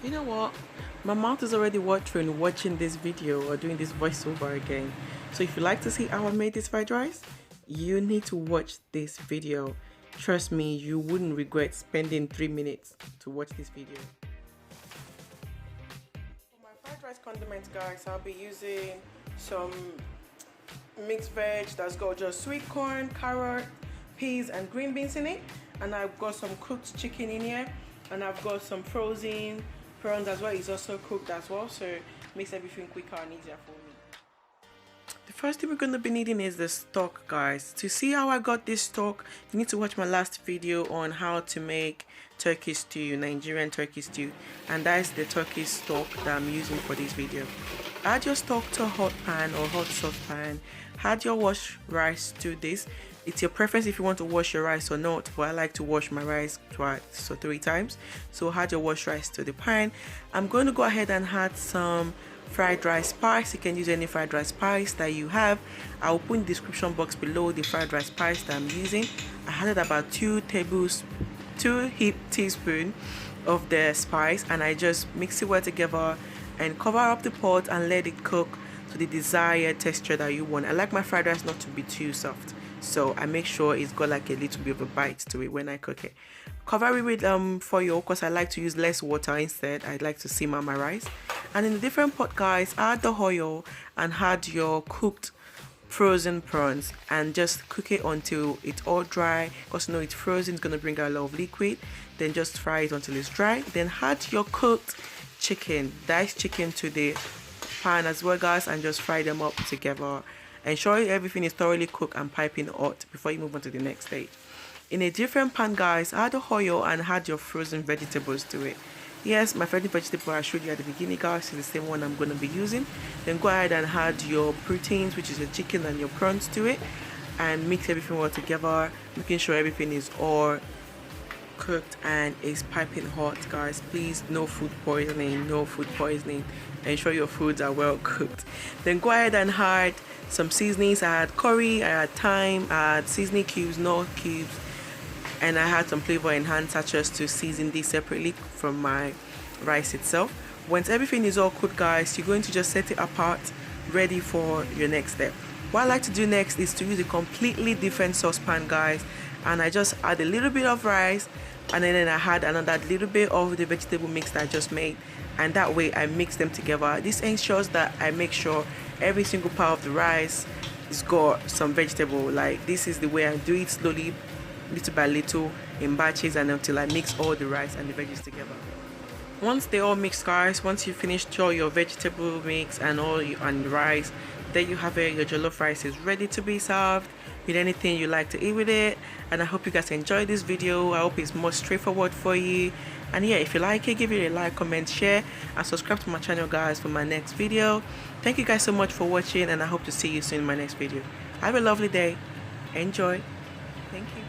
You know what? My mouth is already watering watching this video or doing this voiceover again. So if you like to see how I made this fried rice, you need to watch this video. Trust me, you wouldn't regret spending 3 minutes to watch this video. For my fried rice condiments, guys, I'll be using some mixed veg that's got just sweet corn, carrot, peas and green beans in it. And I've got some cooked chicken in here, and I've got some frozen prawns as well. It's also cooked as well, so it makes everything quicker and easier for me. The first thing we're going to be needing is the stock, guys. To see how I got this stock, you need to watch my last video on how to make turkey stew, Nigerian turkey stew, and that is the turkey stock that I'm using for this video. Add your stock to a hot pan or hot saucepan. Add your washed rice to this. It's your preference if you want to wash your rice or not, but I like to wash my rice twice or 3 times. So add your washed rice to the pan. I'm going to go ahead and add some fried rice spice. You can use any fried rice spice that you have. I will put in the description box below the fried rice spice that I'm using. I added about 2 heaped teaspoons of the spice, and I just mix it well together and cover up the pot and let it cook to the desired texture that you want. I like my fried rice not to be too soft, so I make sure it's got like a little bit of a bite to it when I cook it. Cover it with foil because I like to use less water instead. I like to simmer my rice. And in a different pot, guys, add the oil and add your cooked frozen prawns and just cook it until it's all dry, because you know it's frozen, it's going to bring out a lot of liquid. Then just fry it until it's dry. Then add your cooked chicken, diced chicken, to the pan as well, guys, and just fry them up together. Ensure everything is thoroughly cooked and piping hot before you move on to the next stage. In a different pan, guys, add the oil and add your frozen vegetables to it. Yes, my favorite vegetable I showed you at the beginning, guys, is the same one I'm going to be using. Then go ahead and add your proteins, which is your chicken and your prawns, to it, and mix everything well together, making sure everything is all cooked and is piping hot, guys. Please, no food poisoning, no food poisoning. Ensure your foods are well cooked. Then go ahead and add some seasonings. I add curry, I add thyme, I add seasoning cubes, Knorr cubes, and I had some flavor enhanced sachets to season this separately from my rice itself. Once everything is all cooked, guys, you're going to just set it apart, ready for your next step. What I like to do next is to use a completely different saucepan, guys, and I just add a little bit of rice, and then I had another little bit of the vegetable mix that I just made, and that way I mix them together. This ensures that I make sure every single part of the rice has got some vegetable. Like, this is the way I do it, slowly, little by little, in batches, and until I mix all the rice and the veggies together. Once they all mix, guys, once you finished all your vegetable mix and and rice, there you have it. Your jollof rice is ready to be served with anything you like to eat with it. And I hope you guys enjoyed this video. I hope it's more straightforward for you. And yeah, if you like it, give it a like, comment, share, and subscribe to my channel, guys, for my next video. Thank you guys so much for watching, and I hope to see you soon in my next video. Have a lovely day. Enjoy. Thank you.